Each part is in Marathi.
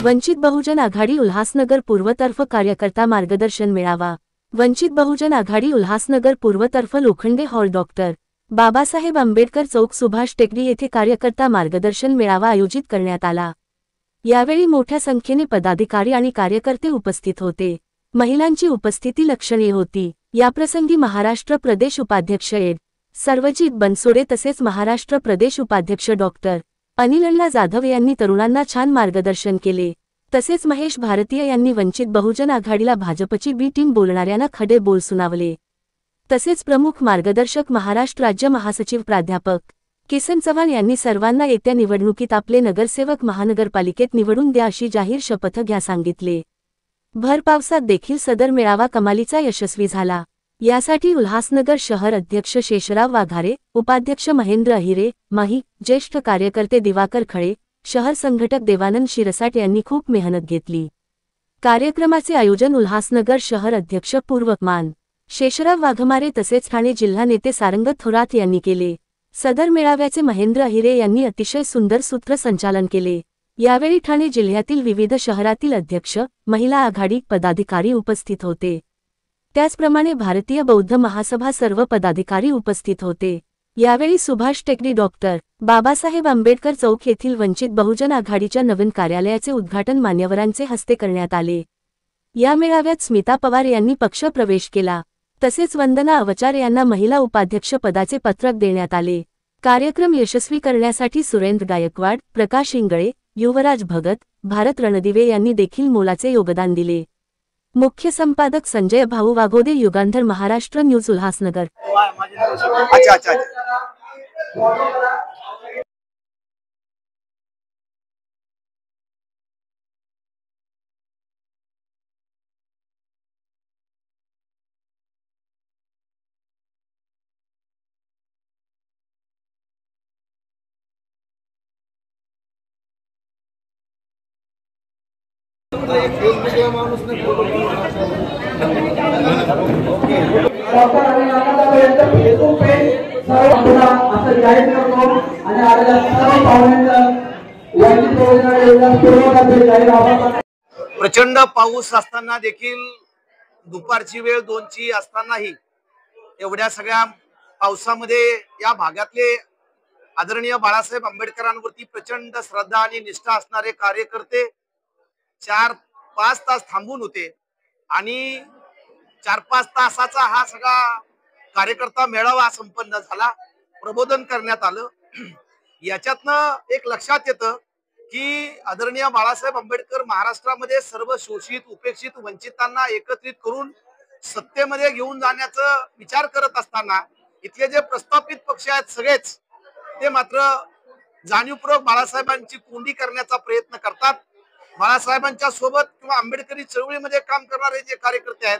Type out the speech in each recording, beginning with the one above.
वंचित बहुजन आघाडी उल्हासनगर पूर्वतर्फ कार्यकर्ता मार्गदर्शन मेळावा। वंचित बहुजन आघाडी उल्हासनगर पूर्वतर्फ लोखंडे हॉल डॉक्टर बाबासाहेब आंबेडकर चौक सुभाष टेकडी येथे कार्यकर्ता मार्गदर्शन मेळावा आयोजित करण्यात आला। यावेळी मोठ्या संख्येने पदाधिकारी आणि कार्यकर्ते उपस्थित होते। महिलांची उपस्थिती लक्षणीय होती। याप्रसंगी महाराष्ट्र प्रदेश उपाध्यक्ष एड. सर्वजित बनसोडे तसेच महाराष्ट्र प्रदेश उपाध्यक्ष डॉक्टर अनिल जाधव यांनी तरुणांना छान मार्गदर्शन केले। तसेच महेश भारतीय यांनी वंचित बहुजन आघाडीला भाजपची बी टीम बोलणाऱ्यांना खडे बोल सुनावले। तसेच प्रमुख मार्गदर्शक महाराष्ट्र राज्य महासचिव प्राध्यापक किसन चव्हाण यांनी सर्वांना येत्या निवडणुकीत आपले नगरसेवक महानगरपालिकेत निवडून द्या अशी जाहीर शपथ घ्या सांगितले। भर पावसात देखील सदर मेळावा कमालीचा यशस्वी झाला। यासाठी उल्हासनगर शहर अध्यक्ष शेषराव वाघारे, उपाध्यक्ष महेंद्र अहिरे, माही, ज्येष्ठ कार्यकर्ते दिवाकर खळे, शहर संघटक देवानंद शिरसाट यांनी खूप मेहनत घेतली। कार्यक्रमाचे आयोजन उल्हासनगर शहर अध्यक्ष पूर्वमान शेषराव वाघमारे तसेच ठाणे जिल्हा नेते सारंग थोरात यांनी केले। सदर मेळाव्याचे महेंद्र अहिरे यांनी अतिशय सुंदर सूत्रसंचालन केले। यावेळी ठाणे जिल्ह्यातील विविध शहरातील अध्यक्ष, महिला आघाडी पदाधिकारी उपस्थित होते। त्याचप्रमाणे भारतीय बौद्ध महासभा सर्व पदाधिकारी उपस्थित होते। यावेळी सुभाष टेकडी डॉक्टर बाबासाहेब आंबेडकर चौक येथील वंचित बहुजन आघाडीच्या नवीन कार्यालयाचे उद्घाटन मान्यवरांचे हस्ते करण्यात आले। या मेळाव्यात स्मिता पवार यांनी पक्ष प्रवेश केला। तसेच वंदना अवचार यांना महिला उपाध्यक्ष पदाचे पत्रक देण्यात आले। कार्यक्रम यशस्वी करण्यासाठी सुरेंद्र गायकवाड, प्रकाश इंगळे, युवराज भगत, भारत रणदिवे यांनी देखील मोलाचे योगदान दिले। मुख्य संपादक संजय भाऊ वाघोदे, युगांधर, महाराष्ट्र न्यूज, उल्हासनगर। प्रचंड पाऊस असताना देखील दुपारची वेळ 2ची असतानाही एवढ्या सगळ्या पावसामध्ये या भागातले आदरणीय बाळासाहेब आंबेडकरांवरती प्रचंड श्रद्धा आणि निष्ठा असणारे कार्यकर्ते 4-5 तास थांबून होते आणि 4-5 तासाचा हा सगळा कार्यकर्ता मेळावा संपन्न झाला। प्रबोधन करण्यात आलं। याच्यातनं एक लक्षात येतं की आदरणीय बाळासाहेब आंबेडकर महाराष्ट्रामध्ये सर्व शोषित, उपेक्षित, वंचितांना एकत्रित करून सत्तेमध्ये घेऊन जाण्याचा विचार करत असताना इथले जे प्रस्थापित पक्ष आहेत सगळेच ते मात्र जाणीवपूर्वक बाळासाहेबांची कोंडी करण्याचा प्रयत्न करतात। बाळासाहेबांच्या सोबत किंवा आंबेडकरी चळवळीमध्ये काम करणारे जे कार्यकर्ते आहेत,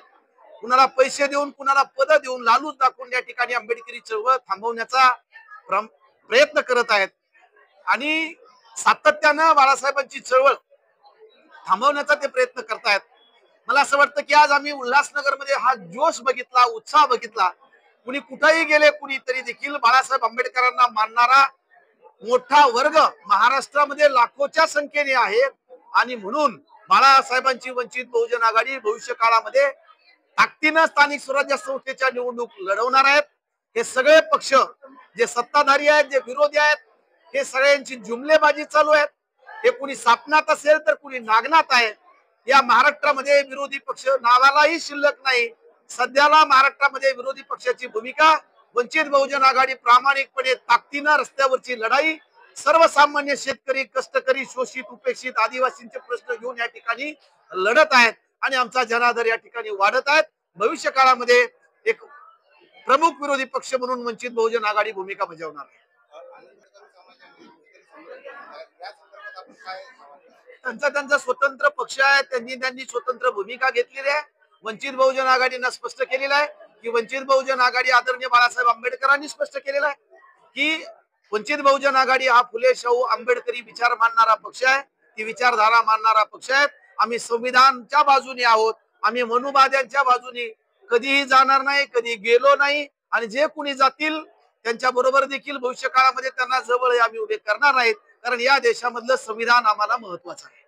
कुणाला पैसे देऊन, कुणाला पद देऊन, लालूच दाखवून या ठिकाणी आंबेडकरी चळवळ थांबवण्याचा प्रयत्न करत आहेत आणि सातत्यानं बाळासाहेबांची चळवळ थांबवण्याचा ते प्रयत्न करतायत। मला असं वाटतं की आज आम्ही उल्हासनगरमध्ये हा जोश बघितला, उत्साह बघितला। कुणी कुठेही गेले, कुणी तरी देखील बाळासाहेब आंबेडकरांना मानणारा मोठा वर्ग महाराष्ट्रामध्ये लाखोच्या संख्येने आहे आणि म्हणून बाळासाहेबांची वंचित बहुजन आघाडी भविष्य काळामध्ये ताकदीनं स्थानिक स्वराज्य संस्थेच्या निवडणूक लढवणार आहेत। हे सगळे पक्ष जे सत्ताधारी आहेत, जे विरोधी आहेत, हे सगळ्यांची जुमलेबाजी चालू आहे। हे कुणी सापनात असेल तर कुणी नागनात आहे। या महाराष्ट्रामध्ये विरोधी पक्ष नावालाही शिल्लक नाही। सध्याला महाराष्ट्रामध्ये विरोधी पक्षाची भूमिका वंचित बहुजन आघाडी प्रामाणिकपणे ताकदीनं रस्त्यावरची लढाई, सर्वसामान्य शेतकरी, कष्टकरी, शोषित, उपेक्षित, आदिवासींचे प्रश्न घेऊन या ठिकाणी लढत आहेत आणि आमचा जनाधार या ठिकाणी वाढत आहेत। भविष्य काळामध्ये एक प्रमुख विरोधी पक्ष म्हणून वंचित बहुजन आघाडी भूमिका बजावणार आहे। त्यांचा स्वतंत्र पक्ष आहे, त्यांनी स्वतंत्र भूमिका घेतलेली आहे। वंचित बहुजन आघाडीनं स्पष्ट केलेलं आहे की वंचित बहुजन आघाडी आदरणीय बाळासाहेब आंबेडकरांनी स्पष्ट केलेलं आहे की वंचित बहुजन आघाडी हा फुले शाहू आंबेडकरी विचार मानणारा पक्ष आहे, ती विचारधारा मानणारा पक्ष आहे। आम्ही संविधानाच्या बाजूने आहोत, आम्ही मनुवाद्यांच्या बाजूने कधीही जाणार नाही, कधी गेलो नाही आणि जे कुणी जातील त्यांच्या बरोबर देखील भविष्य काळामध्ये त्यांना जवळ आम्ही उभे करणार आहेत, कारण या देशामधलं संविधान आम्हाला महत्त्वाचं आहे।